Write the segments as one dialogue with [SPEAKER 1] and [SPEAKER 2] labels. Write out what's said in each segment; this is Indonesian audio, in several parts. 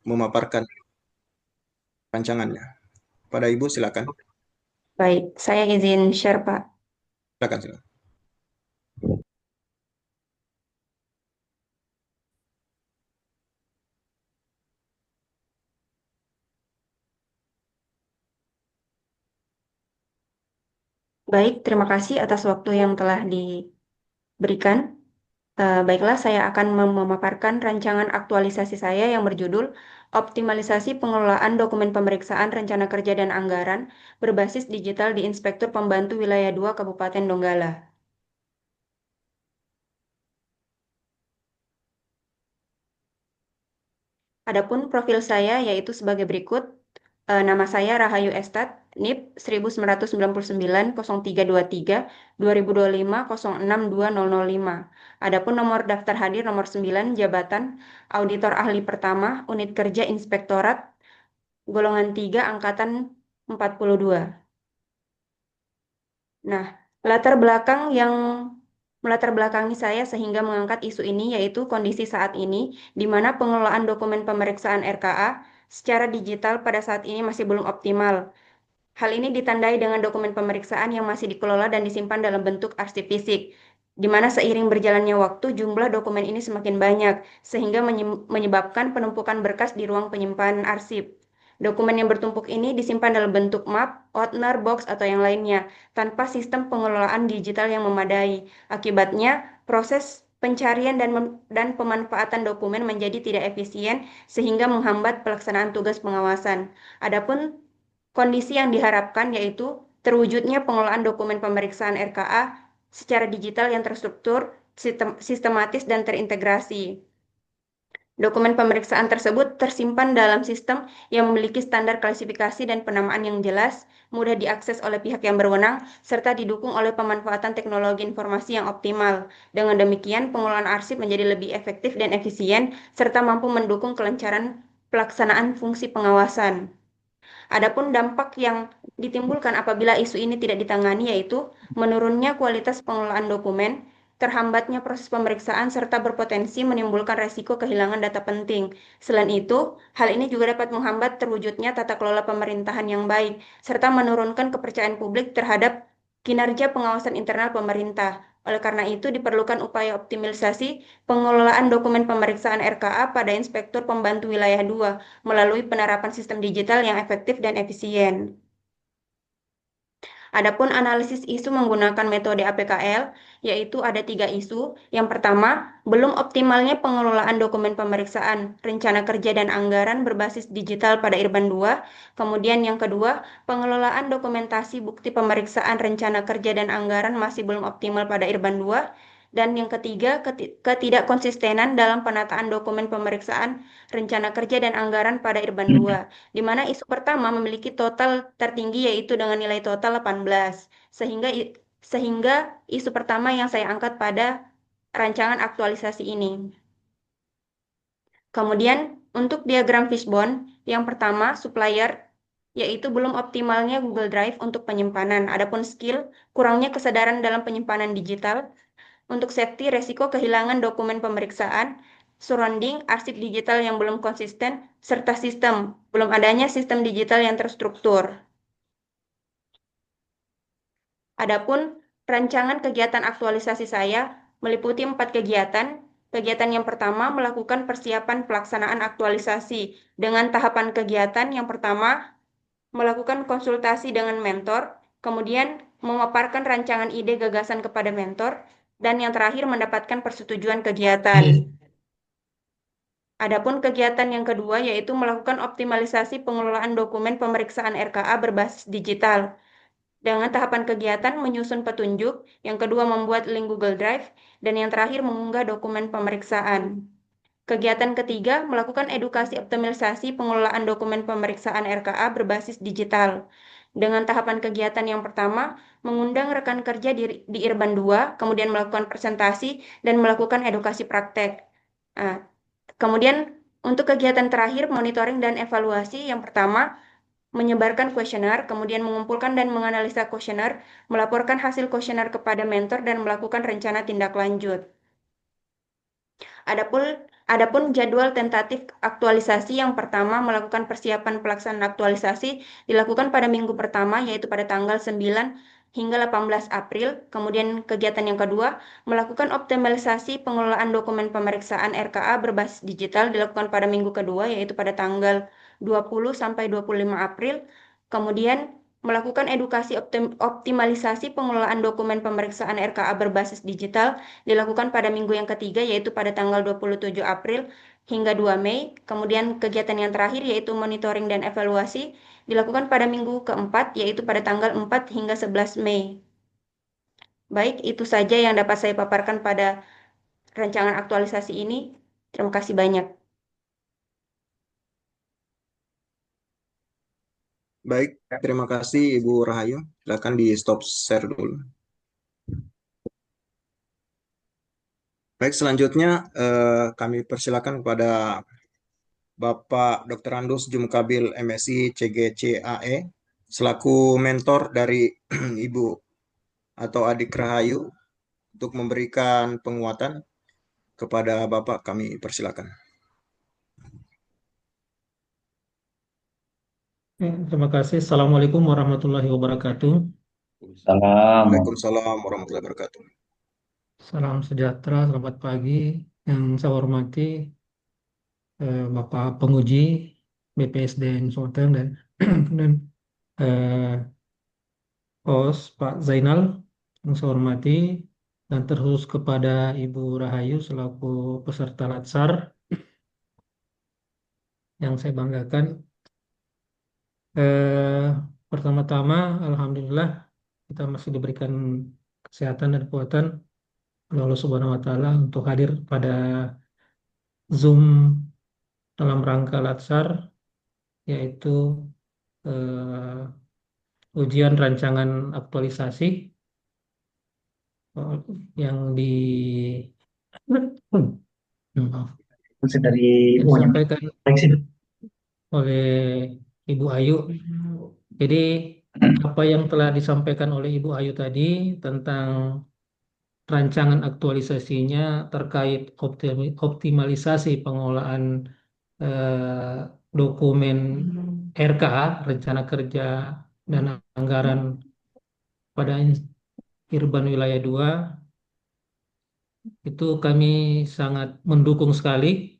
[SPEAKER 1] memaparkan rancangannya. Pada Ibu silakan.
[SPEAKER 2] Baik, saya izin share, Pak.
[SPEAKER 1] Silakan, silakan.
[SPEAKER 2] Baik, terima kasih atas waktu yang telah diberikan. Baiklah, saya akan memaparkan rancangan aktualisasi saya yang berjudul Optimalisasi Pengelolaan Dokumen Pemeriksaan Rencana Kerja dan Anggaran berbasis digital di Inspektur Pembantu Wilayah 2 Kabupaten Donggala. Adapun profil saya yaitu sebagai berikut. Nama saya Rahayu Estat, NIP 1999-0323-2025-06-2005. Adapun nomor daftar hadir nomor 9, jabatan Auditor Ahli Pertama, Unit Kerja Inspektorat, golongan 3, Angkatan 42. Nah, latar belakang yang melatar belakangi saya sehingga mengangkat isu ini yaitu kondisi saat ini di mana pengelolaan dokumen pemeriksaan RKA secara digital pada saat ini masih belum optimal. Hal ini ditandai dengan dokumen pemeriksaan yang masih dikelola dan disimpan dalam bentuk arsip fisik, di mana seiring berjalannya waktu jumlah dokumen ini semakin banyak, sehingga menyebabkan penumpukan berkas di ruang penyimpanan arsip. Dokumen yang bertumpuk ini disimpan dalam bentuk map, outner, box, atau yang lainnya, tanpa sistem pengelolaan digital yang memadai. Akibatnya, proses pencarian dan pemanfaatan dokumen menjadi tidak efisien, sehingga menghambat pelaksanaan tugas pengawasan. Adapun kondisi yang diharapkan yaitu terwujudnya pengelolaan dokumen pemeriksaan RKA secara digital yang terstruktur, sistematis, dan terintegrasi. Dokumen pemeriksaan tersebut tersimpan dalam sistem yang memiliki standar klasifikasi dan penamaan yang jelas, mudah diakses oleh pihak yang berwenang, serta didukung oleh pemanfaatan teknologi informasi yang optimal. Dengan demikian, pengelolaan arsip menjadi lebih efektif dan efisien, serta mampu mendukung kelancaran pelaksanaan fungsi pengawasan. Adapun dampak yang ditimbulkan apabila isu ini tidak ditangani yaitu menurunnya kualitas pengelolaan dokumen, terhambatnya proses pemeriksaan, serta berpotensi menimbulkan resiko kehilangan data penting. Selain itu, hal ini juga dapat menghambat terwujudnya tata kelola pemerintahan yang baik, serta menurunkan kepercayaan publik terhadap kinerja pengawasan internal pemerintah. Oleh karena itu, diperlukan upaya optimalisasi pengelolaan dokumen pemeriksaan RKA pada Inspektur Pembantu Wilayah 2 melalui penerapan sistem digital yang efektif dan efisien. Adapun analisis isu menggunakan metode APKL, yaitu ada 3 isu. Yang pertama, belum optimalnya pengelolaan dokumen pemeriksaan, rencana kerja dan anggaran berbasis digital pada Irban 2. Kemudian yang kedua, pengelolaan dokumentasi bukti pemeriksaan rencana kerja dan anggaran masih belum optimal pada Irban 2. Dan yang ketiga, ketidakkonsistenan dalam penataan dokumen pemeriksaan rencana kerja dan anggaran pada Irban 2, di mana isu pertama memiliki total tertinggi yaitu dengan nilai total 18. Sehingga isu pertama yang saya angkat pada rancangan aktualisasi ini. Kemudian untuk diagram fishbone, yang pertama supplier yaitu belum optimalnya Google Drive untuk penyimpanan. Adapun skill, kurangnya kesadaran dalam penyimpanan digital. Untuk safety, resiko kehilangan dokumen pemeriksaan, surrounding, arsip digital yang belum konsisten, serta sistem, belum adanya sistem digital yang terstruktur. Adapun rancangan kegiatan aktualisasi saya meliputi 4 kegiatan. Kegiatan yang pertama melakukan persiapan pelaksanaan aktualisasi dengan tahapan kegiatan yang pertama melakukan konsultasi dengan mentor, kemudian memaparkan rancangan ide gagasan kepada mentor, dan yang terakhir mendapatkan persetujuan kegiatan. Adapun kegiatan yang kedua yaitu melakukan optimalisasi pengelolaan dokumen pemeriksaan RKA berbasis digital. Dengan tahapan kegiatan menyusun petunjuk, yang kedua membuat link Google Drive, dan yang terakhir mengunggah dokumen pemeriksaan. Kegiatan ketiga melakukan edukasi optimalisasi pengelolaan dokumen pemeriksaan RKA berbasis digital. Dengan tahapan kegiatan yang pertama, mengundang rekan kerja di Irban 2, kemudian melakukan presentasi dan melakukan edukasi praktek. Nah, kemudian untuk kegiatan terakhir, monitoring dan evaluasi, yang pertama, menyebarkan kuesioner, kemudian mengumpulkan dan menganalisa kuesioner, melaporkan hasil kuesioner kepada mentor, dan melakukan rencana tindak lanjut. Adapun adapun jadwal tentatif aktualisasi yang pertama melakukan persiapan pelaksanaan aktualisasi dilakukan pada minggu pertama yaitu pada tanggal 9 hingga 18 April. Kemudian kegiatan yang kedua melakukan optimalisasi pengelolaan dokumen pemeriksaan RKA berbasis digital dilakukan pada minggu kedua yaitu pada tanggal 20 sampai 25 April. Kemudian melakukan edukasi optimalisasi pengelolaan dokumen pemeriksaan RKA berbasis digital dilakukan pada minggu yang ketiga yaitu pada tanggal 27 April hingga 2 Mei. Kemudian kegiatan yang terakhir yaitu monitoring dan evaluasi dilakukan pada minggu keempat yaitu pada tanggal 4 hingga 11 Mei. Baik, itu saja yang dapat saya paparkan pada rancangan aktualisasi ini. Terima kasih banyak.
[SPEAKER 1] Baik, terima kasih Ibu Rahayu. Silakan di stop share dulu. Baik, selanjutnya kami persilakan kepada Bapak Dr. Andus Jumkabil MSI CGCAE selaku mentor dari Ibu atau adik Rahayu untuk memberikan penguatan kepada Bapak. Kami persilakan.
[SPEAKER 3] Terima kasih. Assalamualaikum warahmatullahi wabarakatuh.
[SPEAKER 4] Salam.
[SPEAKER 1] Waalaikumsalam warahmatullahi wabarakatuh.
[SPEAKER 3] Salam sejahtera, selamat pagi. Yang saya hormati Bapak Penguji BPSDN Sulteng dan kemudian eh, host Pak Zainal yang saya hormati dan terkhusus kepada Ibu Rahayu selaku peserta Latsar yang saya banggakan. Eh, Pertama-tama, Alhamdulillah kita masih diberikan kesehatan dan kekuatan oleh Allah Subhanahu Wa Taala untuk hadir pada Zoom dalam rangka Latsar, yaitu ujian rancangan aktualisasi eh, yang maaf,
[SPEAKER 4] Dari
[SPEAKER 3] yang disampaikan oleh Ibu Ayu. Jadi apa yang telah disampaikan oleh Ibu Ayu tadi tentang rancangan aktualisasinya terkait optimalisasi pengelolaan eh, dokumen RKA, Rencana Kerja dan Anggaran pada Irban Wilayah 2, itu kami sangat mendukung sekali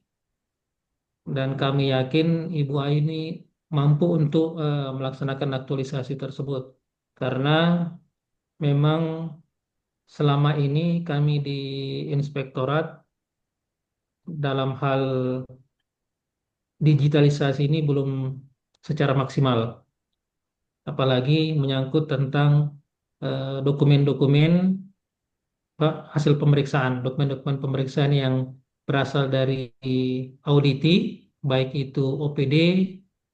[SPEAKER 3] dan kami yakin Ibu Ayu ini mampu untuk melaksanakan aktualisasi tersebut karena memang selama ini kami di Inspektorat dalam hal digitalisasi ini belum secara maksimal, apalagi menyangkut tentang dokumen-dokumen hasil pemeriksaan, dokumen-dokumen pemeriksaan yang berasal dari auditi, baik itu OPD,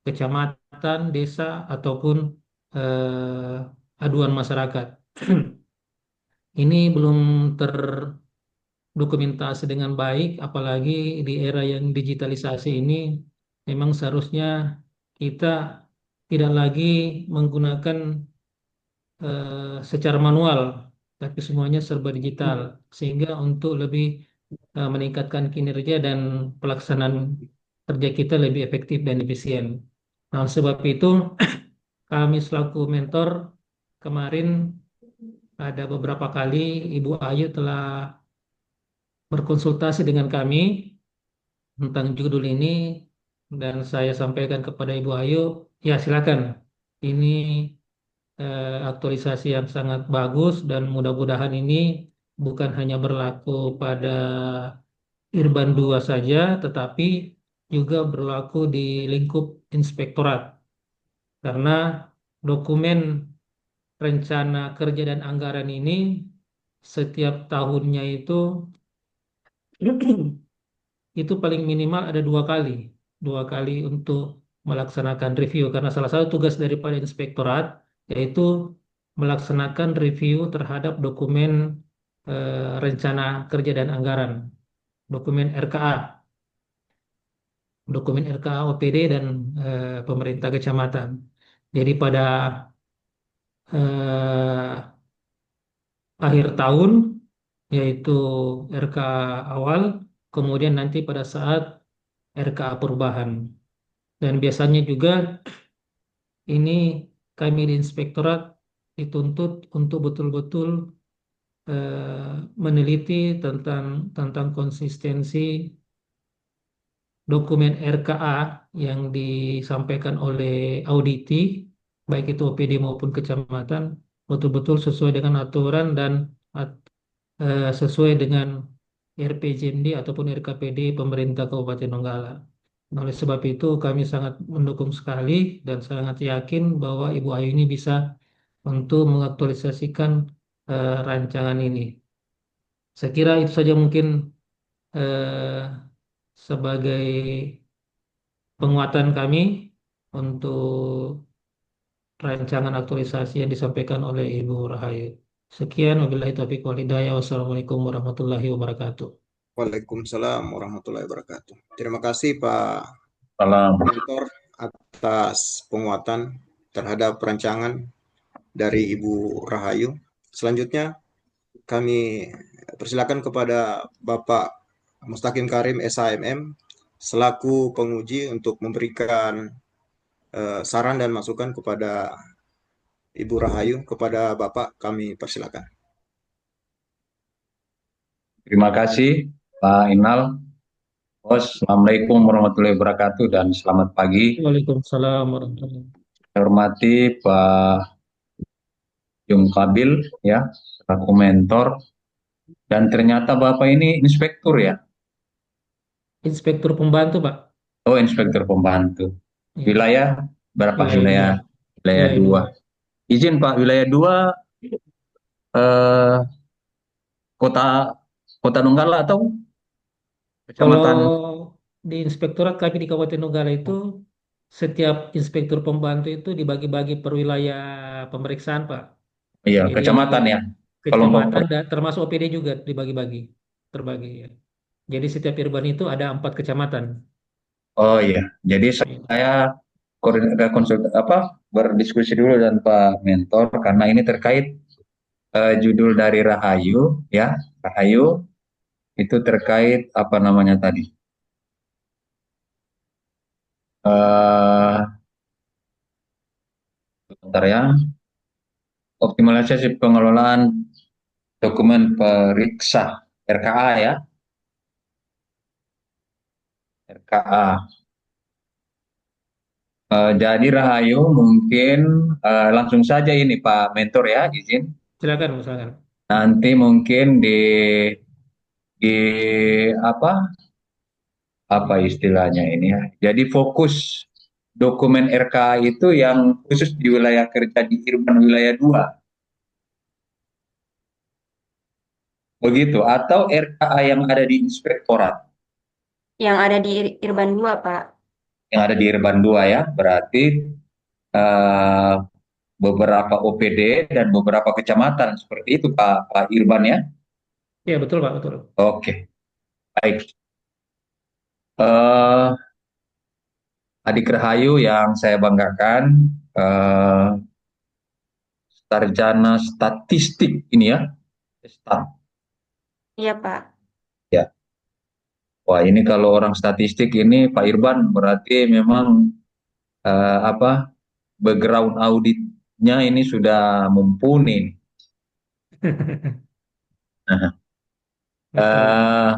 [SPEAKER 3] kecamatan, desa, ataupun aduan masyarakat. Ini belum terdokumentasi dengan baik, apalagi di era yang digitalisasi ini, memang seharusnya kita tidak lagi menggunakan secara manual, tapi semuanya serba digital, sehingga untuk lebih meningkatkan kinerja dan pelaksanaan kerja kita lebih efektif dan efisien. Nah, sebab itu kami selaku mentor kemarin ada beberapa kali Ibu Ayu telah berkonsultasi dengan kami tentang judul ini dan saya sampaikan kepada Ibu Ayu, ya silakan. Ini aktualisasi yang sangat bagus dan mudah-mudahan ini bukan hanya berlaku pada Irban 2 saja, tetapi juga berlaku di lingkup inspektorat. Karena dokumen rencana kerja dan anggaran ini setiap tahunnya itu paling minimal ada dua kali untuk melaksanakan review. Karena salah satu tugas daripada inspektorat yaitu melaksanakan review terhadap dokumen rencana kerja dan anggaran, dokumen RKA, dokumen RKA OPD dan pemerintah kecamatan. Jadi pada akhir tahun, yaitu RKA awal, kemudian nanti pada saat RKA perubahan. Dan biasanya juga ini kami di inspektorat dituntut untuk betul-betul meneliti tentang konsistensi dokumen RKA yang disampaikan oleh auditi, baik itu OPD maupun kecamatan, betul-betul sesuai dengan aturan dan sesuai dengan RPJMD ataupun RKPD pemerintah Kabupaten Donggala. Oleh sebab itu kami sangat mendukung sekali dan sangat yakin bahwa Ibu Ayu ini bisa untuk mengaktualisasikan rancangan ini. Saya kira itu saja mungkin eh, sebagai penguatan kami untuk rancangan aktualisasi yang disampaikan oleh Ibu Rahayu. Sekian, wabillahi taufiq wal hidayah. Wassalamualaikum warahmatullahi wabarakatuh.
[SPEAKER 1] Waalaikumsalam warahmatullahi wabarakatuh. Terima kasih Pak
[SPEAKER 4] Salam.
[SPEAKER 1] Mentor atas penguatan terhadap perancangan dari Ibu Rahayu. Selanjutnya kami persilakan kepada Bapak Mustaqim Karim SHMM selaku penguji untuk memberikan saran dan masukan kepada Ibu Rahayu. Kepada Bapak kami persilakan.
[SPEAKER 4] Terima kasih Pak Inal. Assalamualaikum warahmatullahi wabarakatuh dan selamat pagi.
[SPEAKER 3] Waalaikumsalam warahmatullahi wabarakatuh.
[SPEAKER 4] Saya hormati Pak Jung Kabil ya, selaku mentor. Dan ternyata Bapak ini inspektur ya.
[SPEAKER 3] Inspektur pembantu, Pak.
[SPEAKER 4] Oh, inspektur pembantu.
[SPEAKER 3] Ya,
[SPEAKER 4] Wilayah berapa?
[SPEAKER 3] wilayah
[SPEAKER 4] Wilayah
[SPEAKER 3] dua.
[SPEAKER 4] 2. Izin Pak, wilayah 2 eh, kota Kota Donggala atau
[SPEAKER 3] Kalau
[SPEAKER 4] kecamatan?
[SPEAKER 3] di inspektorat kami di Kabupaten Donggala itu setiap inspektur pembantu itu dibagi-bagi per wilayah pemeriksaan, Pak.
[SPEAKER 4] Iya,
[SPEAKER 3] Jadi
[SPEAKER 4] kecamatan ya. Kelompok
[SPEAKER 3] kecamatan dan termasuk OPD juga dibagi-bagi, terbagi ya. Jadi setiap Irban itu ada 4 kecamatan.
[SPEAKER 4] Oh iya, jadi
[SPEAKER 3] Iya.
[SPEAKER 4] saya berdiskusi dulu dengan Pak Mentor karena ini terkait judul dari Rahayu ya. Rahayu itu terkait apa namanya tadi? Eh Bentar ya. Optimalisasi pengelolaan dokumen periksa RKA ya. RKA. Jadi Rahayu mungkin langsung saja ini Pak Mentor ya, izin.
[SPEAKER 3] Silakan, silakan.
[SPEAKER 4] Nanti mungkin di apa istilahnya ini ya. Jadi fokus dokumen RKA itu yang khusus di wilayah kerja di Irban wilayah 2. Begitu atau RKA yang ada di inspektorat
[SPEAKER 2] Yang ada di Irban 2, Pak.
[SPEAKER 4] yang ada di Irban 2 ya. Berarti eh, beberapa OPD dan beberapa kecamatan seperti itu Pak Irban ya.
[SPEAKER 3] Ya, betul, Pak, betul.
[SPEAKER 4] Oke, baik. Eh, Adik Rahayu yang saya banggakan, eh, sarjana statistik ini ya, stat.
[SPEAKER 2] Iya, Pak.
[SPEAKER 4] Ya. Wah, ini kalau orang statistik ini Pak Irban berarti memang apa background auditnya ini sudah mumpuni. Nah,
[SPEAKER 3] Betul.
[SPEAKER 4] eh,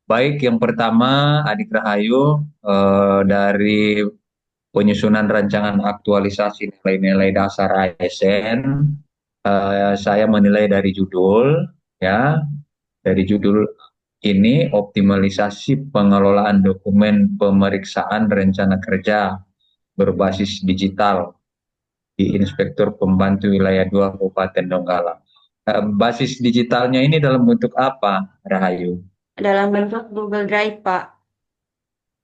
[SPEAKER 4] baik yang pertama Adik Rahayu dari penyusunan rancangan aktualisasi nilai-nilai dasar ASN, saya menilai dari judul ya, dari judul ini optimalisasi pengelolaan dokumen pemeriksaan rencana kerja berbasis digital di Inspektur Pembantu Wilayah 2 Kabupaten Donggala. Basis digitalnya ini dalam bentuk apa, Rahayu?
[SPEAKER 2] Dalam bentuk Google Drive, Pak.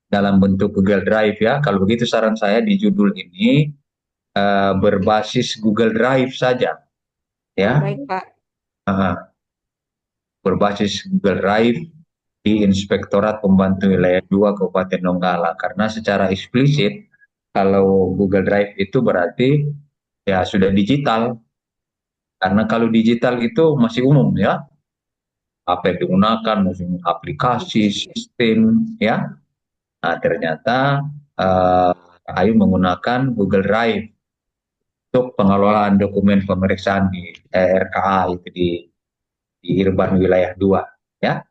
[SPEAKER 4] Dalam bentuk Google Drive ya. Kalau begitu saran saya di judul ini berbasis Google Drive saja, ya.
[SPEAKER 2] Baik, Pak.
[SPEAKER 4] Berbasis Google Drive di Inspektorat Pembantu Wilayah 2 Kabupaten Donggala. Karena secara eksplisit kalau Google Drive itu berarti ya sudah digital. Karena kalau digital itu masih umum ya. apa yang digunakan, misalnya aplikasi, sistem, ya. Nah, ternyata Ayu menggunakan Google Drive untuk pengelolaan dokumen pemeriksaan di RKA itu di Irban Wilayah 2, ya.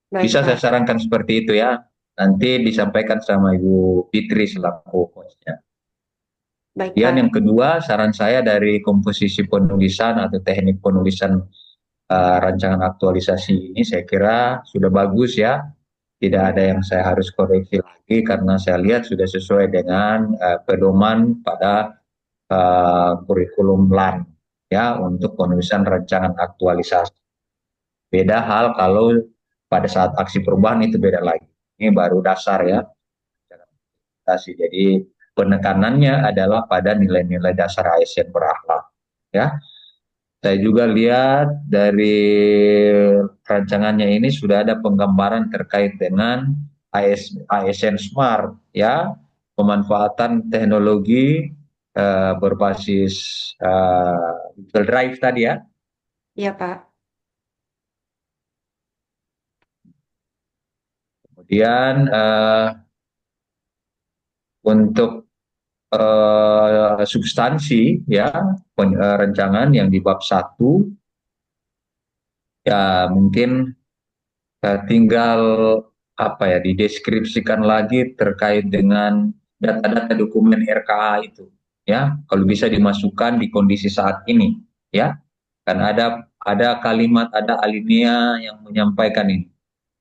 [SPEAKER 2] Baik,
[SPEAKER 4] Bisa saya
[SPEAKER 2] Pak.
[SPEAKER 4] sarankan seperti itu ya. Nanti disampaikan sama Ibu Fitri selaku hostnya.
[SPEAKER 2] Baik,
[SPEAKER 4] Kemudian
[SPEAKER 2] Pak.
[SPEAKER 4] yang kedua, saran saya dari komposisi penulisan atau teknik penulisan rancangan aktualisasi ini saya kira sudah bagus ya. Tidak ada yang saya harus koreksi lagi karena saya lihat sudah sesuai dengan pedoman pada kurikulum LAN ya untuk penulisan rancangan aktualisasi. Beda hal kalau pada saat aksi perubahan itu beda lagi. Ini baru dasar ya. Jadi penekanannya adalah pada nilai-nilai dasar ASN berakhlak. Ya, saya juga lihat dari rancangannya ini sudah ada penggambaran terkait dengan ASN Smart, ya, pemanfaatan teknologi berbasis Google Drive tadi ya.
[SPEAKER 2] Iya, Pak.
[SPEAKER 4] Kemudian untuk substansi ya rancangan yang di bab 1 ya mungkin tinggal apa ya dideskripsikan lagi terkait dengan data-data dokumen RKA itu ya kalau bisa dimasukkan di kondisi saat ini ya kan ada kalimat ada alinea yang menyampaikan ini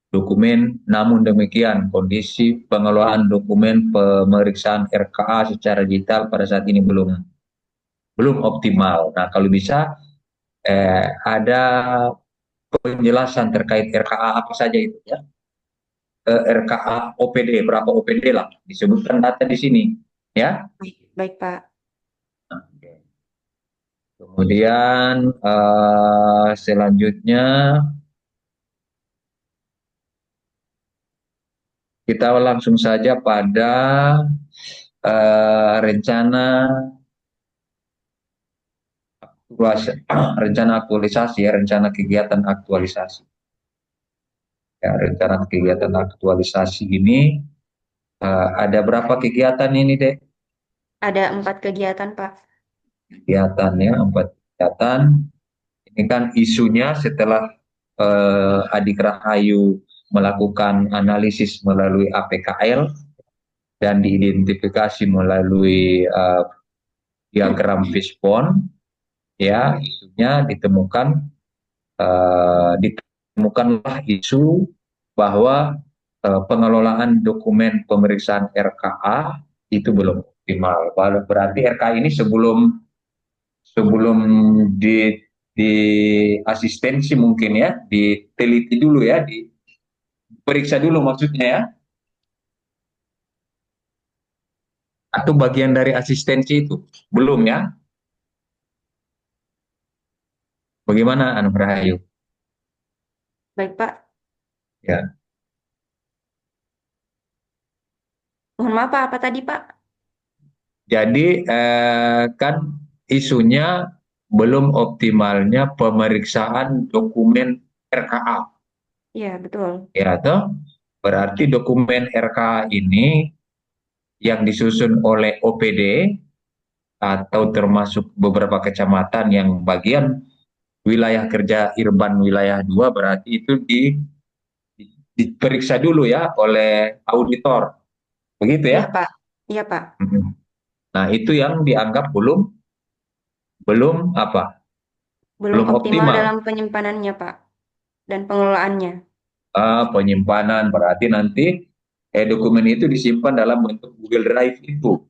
[SPEAKER 4] dokumen namun demikian kondisi pengelolaan dokumen pemeriksaan RKA secara digital pada saat ini belum optimal. Nah, kalau bisa ada penjelasan terkait RKA apa saja itu ya. RKA OPD berapa OPD lah disebutkan data di sini ya.
[SPEAKER 2] Baik, baik, Pak.
[SPEAKER 4] Kemudian selanjutnya kita langsung saja pada rencana aktualisasi ya, rencana kegiatan aktualisasi. Ya, rencana kegiatan aktualisasi ini ada berapa kegiatan ini, Dek?
[SPEAKER 2] Ada 4 kegiatan, Pak.
[SPEAKER 4] Kegiatan ya, 4 kegiatan. Ini kan isunya setelah Adik Rahayu melakukan analisis melalui APKL dan diidentifikasi melalui diagram fishbone, ya isunya ditemukanlah isu bahwa pengelolaan dokumen pemeriksaan RKA itu belum optimal. Berarti RKA ini sebelum di asistensi mungkin ya, diteliti dulu ya, diperiksa dulu maksudnya ya, atau bagian dari asistensi itu belum ya? Bagaimana Anu Rahayu?
[SPEAKER 2] Baik, Pak.
[SPEAKER 4] Ya,
[SPEAKER 2] Mohon maaf, Pak. Apa tadi, Pak?
[SPEAKER 4] jadi kan isunya belum optimalnya pemeriksaan dokumen RKA,
[SPEAKER 2] Iya, betul.
[SPEAKER 4] ya toh? Berarti dokumen RKA ini yang disusun oleh OPD atau termasuk beberapa kecamatan yang bagian wilayah kerja Irban wilayah 2 berarti itu diperiksa dulu ya oleh auditor. Begitu
[SPEAKER 2] Iya,
[SPEAKER 4] ya?
[SPEAKER 2] Pak. Iya, Pak.
[SPEAKER 4] Nah, itu yang dianggap belum apa?
[SPEAKER 2] Belum
[SPEAKER 4] Belum
[SPEAKER 2] optimal
[SPEAKER 4] optimal.
[SPEAKER 2] dalam penyimpanannya, Pak, dan pengelolaannya.
[SPEAKER 4] Penyimpanan berarti nanti dokumen itu disimpan dalam bentuk Google Drive itu.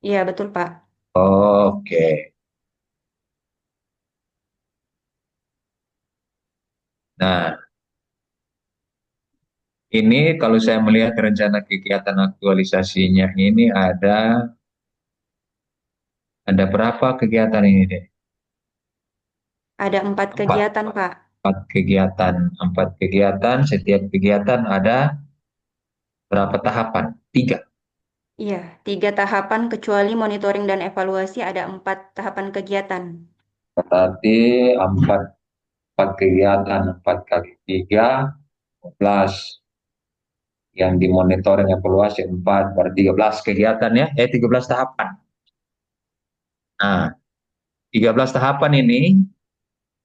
[SPEAKER 2] Iya, betul, Pak.
[SPEAKER 4] Oke. Nah, ini kalau saya melihat rencana kegiatan aktualisasinya ini ada berapa kegiatan ini deh?
[SPEAKER 2] Ada 4
[SPEAKER 4] Empat,
[SPEAKER 2] kegiatan, Pak.
[SPEAKER 4] empat kegiatan. Setiap kegiatan ada berapa tahapan? 3.
[SPEAKER 2] Iya, 3 tahapan kecuali monitoring dan evaluasi ada 4 tahapan kegiatan.
[SPEAKER 4] Berarti 4 4 kegiatan, 4 kali 3, 12. Yang dimonitoring evaluasi 4, berarti 13 kegiatan ya, 13 tahapan. Nah, 13 tahapan ini,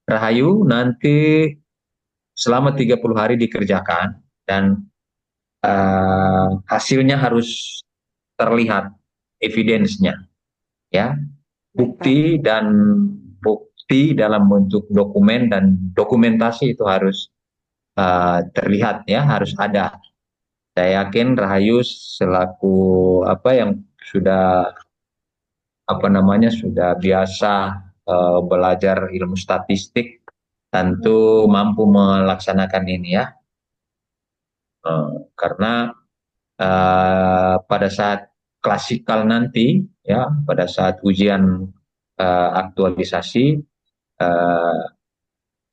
[SPEAKER 4] Rahayu nanti selama 30 hari dikerjakan dan hasilnya harus terlihat, evidence-nya, ya.
[SPEAKER 2] Baik, Pak.
[SPEAKER 4] Bukti dalam bentuk dokumen dan dokumentasi itu harus terlihat ya, harus ada. Saya yakin Rahayu selaku yang sudah sudah biasa belajar ilmu statistik, tentu mampu melaksanakan ini ya. Karena pada saat klasikal nanti ya, pada saat ujian aktualisasi,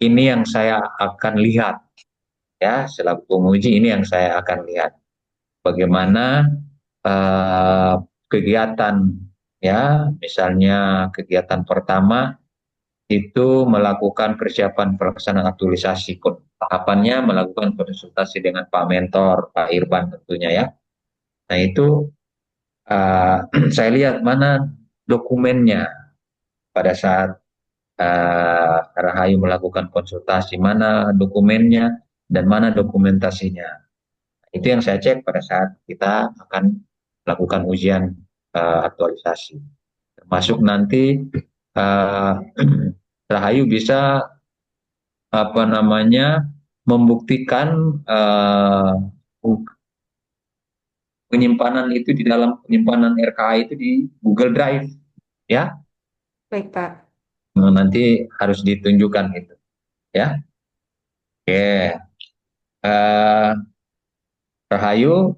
[SPEAKER 4] ini yang saya akan lihat ya, selaku penguji ini yang saya akan lihat bagaimana kegiatan ya, misalnya kegiatan pertama itu melakukan persiapan pelaksanaan aktualisasi. Tahapannya melakukan konsultasi dengan Pak Mentor, Pak Irban tentunya ya. Nah itu saya lihat mana dokumennya pada saat Rahayu melakukan konsultasi, mana dokumennya dan mana dokumentasinya. Itu yang saya cek pada saat kita akan melakukan ujian aktualisasi. Termasuk nanti Rahayu bisa membuktikan penyimpanan itu di dalam penyimpanan RKA itu di Google Drive ya.
[SPEAKER 2] Baik, Pak.
[SPEAKER 4] Nanti harus ditunjukkan itu ya. Oke. Rahayu,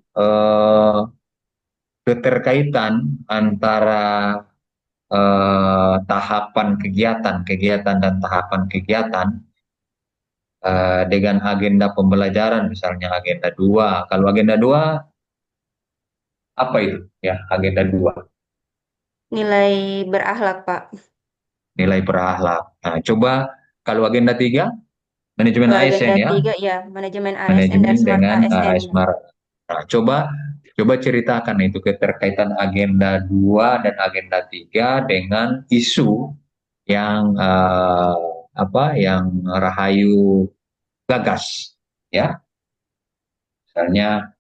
[SPEAKER 4] keterkaitan antara tahapan kegiatan dan tahapan kegiatan dengan agenda pembelajaran, misalnya agenda 2. Kalau agenda 2 apa itu ya, agenda 2?
[SPEAKER 2] Nilai berakhlak, Pak.
[SPEAKER 4] Nilai berakhlak. Nah, coba kalau agenda 3 manajemen
[SPEAKER 2] Kalau
[SPEAKER 4] ASN
[SPEAKER 2] agenda
[SPEAKER 4] ya,
[SPEAKER 2] 3 ya, manajemen ASN dan
[SPEAKER 4] manajemen
[SPEAKER 2] smart
[SPEAKER 4] dengan
[SPEAKER 2] ASN.
[SPEAKER 4] Smart. Nah, coba ceritakan itu keterkaitan agenda 2 dan agenda 3 dengan isu yang yang Rahayu gagas ya. Misalnya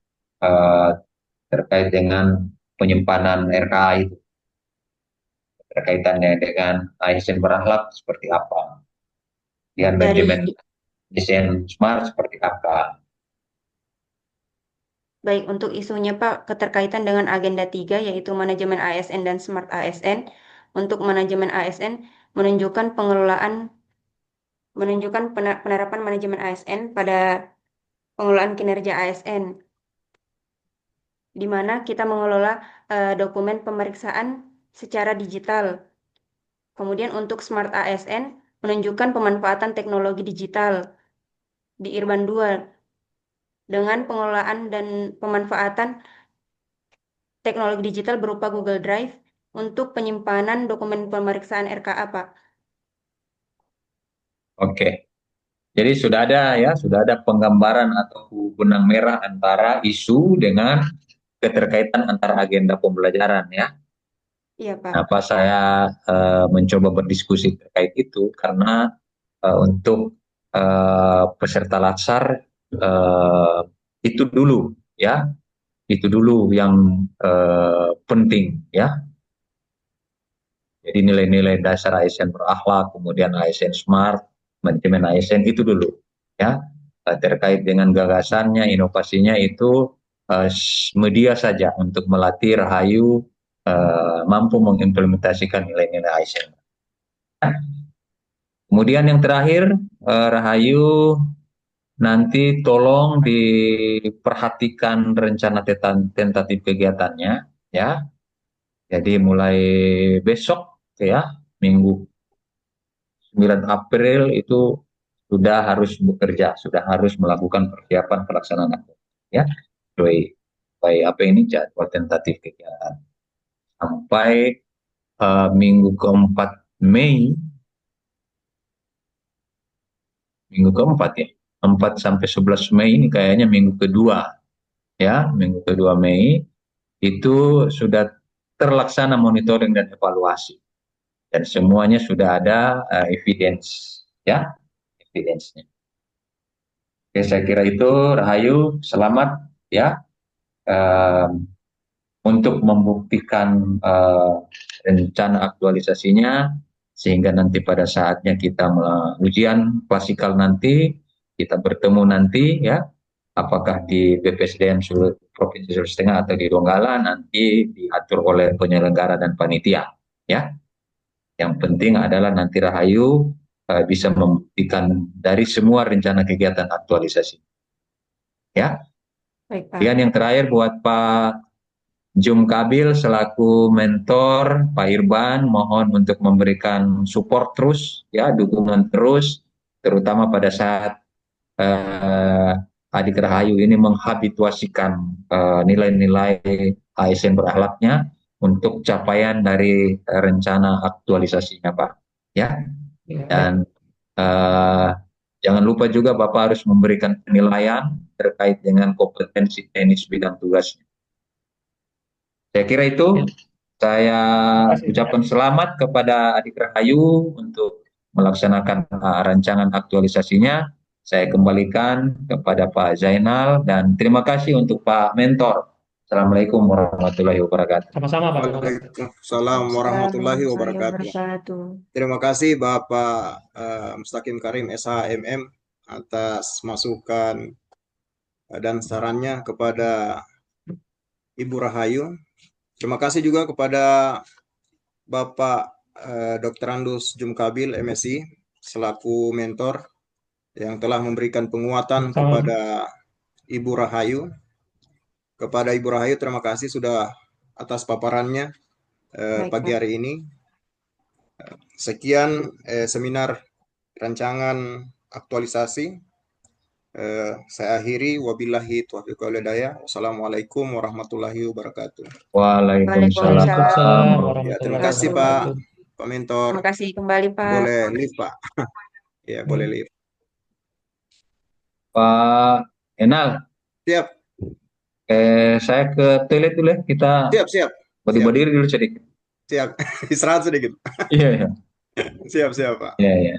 [SPEAKER 4] terkait dengan penyimpanan RKA itu, terkaitannya dengan ASN berakhlak seperti apa, dengan manajemen
[SPEAKER 2] Dari
[SPEAKER 4] desain smart seperti apa.
[SPEAKER 2] Baik, untuk isunya Pak, keterkaitan dengan agenda 3 yaitu manajemen ASN dan smart ASN. Untuk manajemen ASN menunjukkan penerapan manajemen ASN pada pengelolaan kinerja ASN, di mana kita mengelola dokumen pemeriksaan secara digital. Kemudian untuk smart ASN menunjukkan pemanfaatan teknologi digital di Irban 2 dengan pengelolaan dan pemanfaatan teknologi digital berupa Google Drive untuk penyimpanan dokumen pemeriksaan RKA, Pak.
[SPEAKER 4] Oke. Jadi sudah ada penggambaran atau benang merah antara isu dengan keterkaitan antara agenda pembelajaran ya.
[SPEAKER 2] Iya, Pak.
[SPEAKER 4] Kenapa saya mencoba berdiskusi terkait itu karena untuk peserta latsar itu dulu ya, itu dulu yang penting ya. Jadi nilai-nilai dasar ASN berakhlak, kemudian ASN smart, manajemen ASN itu dulu ya. Terkait dengan gagasannya, inovasinya itu media saja untuk melatih Rahayu mampu mengimplementasikan nilai-nilai ASN. Kemudian yang terakhir, Rahayu nanti tolong diperhatikan rencana tentatif kegiatannya ya. Jadi mulai besok ya, Minggu 9 April itu sudah harus bekerja, sudah harus melakukan persiapan pelaksanaan ya. Baik apa ini jadwal tentatif kegiatan sampai Minggu keempat Mei minggu keempat ya. 4 sampai 11 Mei ini kayaknya minggu kedua ya, minggu kedua Mei itu sudah terlaksana monitoring dan evaluasi dan semuanya sudah ada evidence ya, evidence-nya. Oke, saya kira itu Rahayu, selamat ya eh, untuk membuktikan rencana aktualisasinya sehingga nanti pada saatnya kita ujian klasikal nanti kita bertemu nanti ya, apakah di BPSDM Provinsi Sulawesi Tengah atau di Donggala nanti diatur oleh penyelenggara dan panitia ya. Yang penting adalah nanti Rahayu bisa membuktikan dari semua rencana kegiatan aktualisasi ya.
[SPEAKER 2] Baik, Pak.
[SPEAKER 4] Dan yang terakhir buat Pak Jum Kabil selaku mentor Pak Irban, mohon untuk memberikan support terus ya, dukungan terus, terutama pada saat adik Rahayu ini menghabituasikan nilai-nilai ASN berakhlaknya untuk capaian dari rencana aktualisasinya, Pak. Ya,
[SPEAKER 3] Ya,
[SPEAKER 4] dan jangan lupa juga Bapak harus memberikan penilaian terkait dengan kompetensi teknis bidang tugasnya. Saya kira itu.
[SPEAKER 3] ya.
[SPEAKER 4] Saya
[SPEAKER 3] Terima kasih.
[SPEAKER 4] ucapkan selamat kepada adik Rahayu untuk melaksanakan rancangan aktualisasinya. Saya kembalikan kepada Pak Zainal dan terima kasih untuk Pak Mentor. Assalamualaikum warahmatullahi wabarakatuh.
[SPEAKER 3] Sama-sama, Pak.
[SPEAKER 1] Waalaikumsalam warahmatullahi wabarakatuh.
[SPEAKER 2] wabarakatuh.
[SPEAKER 1] Terima kasih Bapak Mustaqim Karim SHMM atas masukan dan sarannya kepada Ibu Rahayu. Terima kasih juga kepada Bapak Dr. Andus Jumkabil MSI selaku mentor yang telah memberikan penguatan
[SPEAKER 3] Sama.
[SPEAKER 1] kepada Ibu Rahayu. Kepada Ibu Rahayu terima kasih sudah atas paparannya
[SPEAKER 2] Baik,
[SPEAKER 1] pagi
[SPEAKER 2] Pak.
[SPEAKER 1] hari ini. Sekian seminar rancangan aktualisasi. Saya akhiri, wabillahi taufiq wal hidayah. Wassalamualaikum warahmatullahi wabarakatuh.
[SPEAKER 4] Waalaikumsalam.
[SPEAKER 3] Waalaikumsalam
[SPEAKER 1] Ya,
[SPEAKER 3] warahmatullahi
[SPEAKER 1] terima kasih Pak
[SPEAKER 3] wabarakatuh.
[SPEAKER 1] Mentor.
[SPEAKER 2] Terima kasih kembali, Pak.
[SPEAKER 1] Boleh live Pak. Ya, boleh live.
[SPEAKER 4] Pak Enal,
[SPEAKER 1] Siap,
[SPEAKER 4] saya ke toilet dulu ya. Kita
[SPEAKER 1] siap.
[SPEAKER 4] berdiri dulu sedikit.
[SPEAKER 1] Siap. Istirahat sedikit.
[SPEAKER 4] Iya, iya.
[SPEAKER 1] Siap Pak.
[SPEAKER 4] Iya, iya.